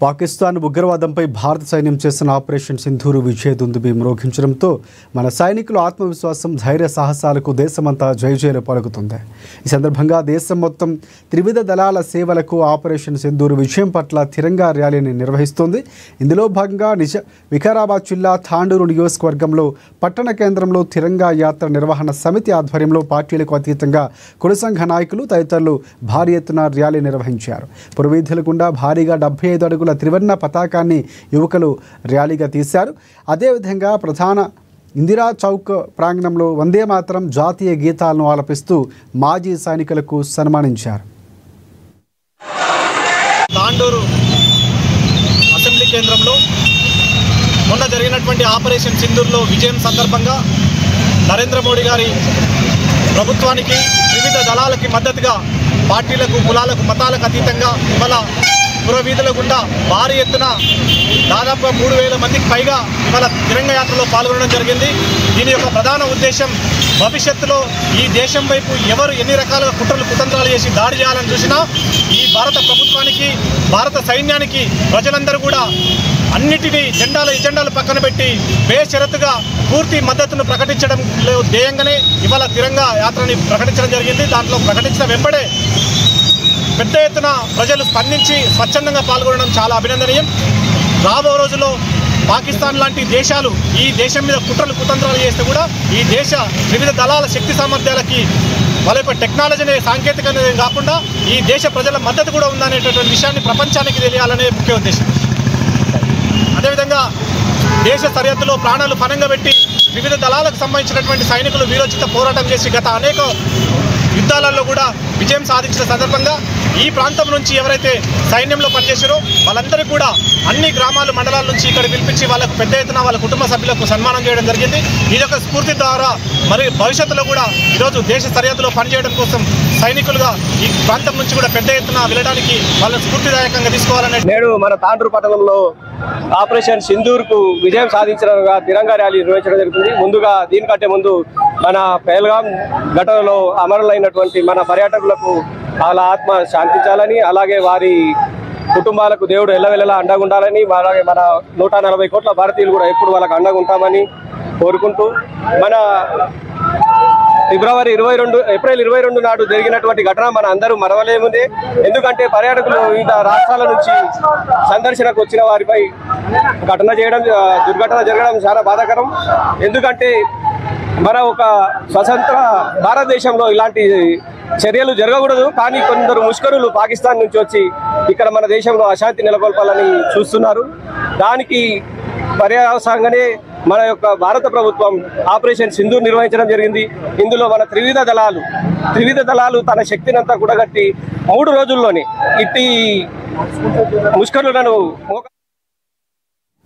పాకిస్తాన్ ఉగ్రవాదంపై భారత సైన్యం చేసిన ఆపరేషన్ సింధూరు విజయదుందుబి మ్రోగించడంతో మన సైనికుల ఆత్మవిశ్వాసం ధైర్య సాహసాలకు దేశమంతా జయజయలు పలుకుతుంది. ఈ సందర్భంగా దేశం మొత్తం త్రివిధ దళాల సేవలకు ఆపరేషన్ సింధూరు విజయం పట్ల తిరంగా ర్యాలీని నిర్వహిస్తోంది. ఇందులో భాగంగా వికారాబాద్ జిల్లా తాండూరు నియోజకవర్గంలో పట్టణ కేంద్రంలో తిరంగా యాత్ర నిర్వహణ సమితి ఆధ్వర్యంలో పార్టీలకు అతీతంగా కుల సంఘ నాయకులు తదితరులు భారీ ఎత్తున ర్యాలీ నిర్వహించారు. పురవీధుల గుండా భారీగా 75 అడుగుల త్రివర్ణ పతాకాన్ని యువకులు ర్యాలీగా తీశారు. అదేవిధంగా ప్రధాన ఇందిరా చౌక్ ప్రాంగణంలో వందే మాతరం జాతీయ గీతాలను ఆలపిస్తూ మాజీ సైనికులకు సన్మానించారు. తాండూరు అసెంబ్లీ కేంద్రంలో మొన్న జరిగినటువంటి ఆపరేషన్ సింధూర్లో విజయం సందర్భంగా నరేంద్ర మోడీ గారి ప్రభుత్వానికి వివిధ దళాలకి మద్దతుగా పార్టీలకు కులాలకు మతాలకు అతీతంగా ఇవాళ పురవీధుల గుండా భారీ ఎత్తున దాదాపుగా 3000 మందికి పైగా ఇవాళ తిరంగ యాత్రలో పాల్గొనడం జరిగింది. దీని యొక్క ప్రధాన ఉద్దేశం భవిష్యత్తులో ఈ దేశం వైపు ఎవరు ఎన్ని రకాలుగా కుతంత్రాలు చేసి దాడి చేయాలని చూసినా ఈ భారత ప్రభుత్వానికి భారత సైన్యానికి ప్రజలందరూ కూడా అన్నిటినీ ఎజెండాలు పక్కన పెట్టి బేషరతుగా పూర్తి మద్దతును ప్రకటించడం ధ్యేయంగానే ఇవాళ తిరంగ యాత్రని ప్రకటించడం జరిగింది. దాంట్లో ప్రకటించిన వెంబడే పెద్ద ఎత్తున ప్రజలు స్పందించి స్వచ్ఛందంగా పాల్గొనడం చాలా అభినందనీయం. రాబో రోజుల్లో పాకిస్తాన్ లాంటి దేశాలు ఈ దేశం మీద కుతంత్రాలు చేస్తే కూడా ఈ దేశ వివిధ దళాల శక్తి సామర్థ్యాలకి వాళ్ళ యొక్క టెక్నాలజీ సాంకేతికత కాకుండా ఈ దేశ ప్రజల మద్దతు కూడా ఉందనేటటువంటి విషయాన్ని ప్రపంచానికి తెలియాలనే ముఖ్య ఉద్దేశం. అదేవిధంగా దేశ సరిహద్దులో ప్రాణాలు పణంగా పెట్టి వివిధ దళాలకు సంబంధించినటువంటి సైనికులు వీరోచిత పోరాటం చేసి గత అనేక యుద్ధాలలో కూడా విజయం సాధించిన సందర్భంగా ఈ ప్రాంతం నుంచి ఎవరైతే సైన్యంలో పనిచేశారో వాళ్ళందరికీ కూడా అన్ని గ్రామాలు మండలాల నుంచి ఇక్కడ పిలిపించి వాళ్ళకు పెద్ద ఎత్తున వాళ్ళ కుటుంబ సభ్యులకు సన్మానం చేయడం జరిగింది. ఇదొక స్ఫూర్తి ద్వారా మరి భవిష్యత్తులో కూడా ఈరోజు దేశ సరిహద్దులో పనిచేయడం కోసం సైనికులుగా ఈ ప్రాంతం నుంచి కూడా పెద్ద ఎత్తున వెళ్ళడానికి వాళ్ళని స్ఫూర్తిదాయకంగా తీసుకోవాలనే నేడు మన తాండూరు పట్టణంలో ఆపరేషన్ సింధూర్కు విజయం సాధించిన తిరంగా ర్యాలీ నిర్వహించడం జరుగుతుంది. ముందుగా దీనికంటే ముందు మన పెహల్గాం ఘటనలో అమరులైనటువంటి మన పర్యాటకులకు వాళ్ళ ఆత్మ శాంతించాలని, అలాగే వారి కుటుంబాలకు దేవుడు ఎల్లవెల్లలా అండగా ఉండాలని, అలాగే మన 140 కోట్ల భారతీయులు కూడా ఎప్పుడు వాళ్ళకు అండగా ఉంటామని కోరుకుంటూ మన ఏప్రిల్ 22 నాడు జరిగినటువంటి ఘటన మన అందరూ మరవలేముందే. ఎందుకంటే పర్యాటకులు వివిధ రాష్ట్రాల నుంచి సందర్శనకు వచ్చిన వారిపై దుర్ఘటన జరగడం చాలా బాధాకరం. ఎందుకంటే మన ఒక స్వతంత్ర భారతదేశంలో ఇలాంటి చర్యలు జరగకూడదు. కానీ కొందరు ముష్కరులు పాకిస్తాన్ నుంచి వచ్చి ఇక్కడ మన దేశంలో అశాంతి నెలకొల్పాలని చూస్తున్నారు. దానికి పర్యవసానంగానే మన యొక్క భారత ప్రభుత్వం ఆపరేషన్ సింధూర్ నిర్వహించడం జరిగింది. ఇందులో మన త్రివిధ దళాలు తన శక్తినంతా కూడగట్టి 3 రోజుల్లోనే ఇట్టి ముష్కరులను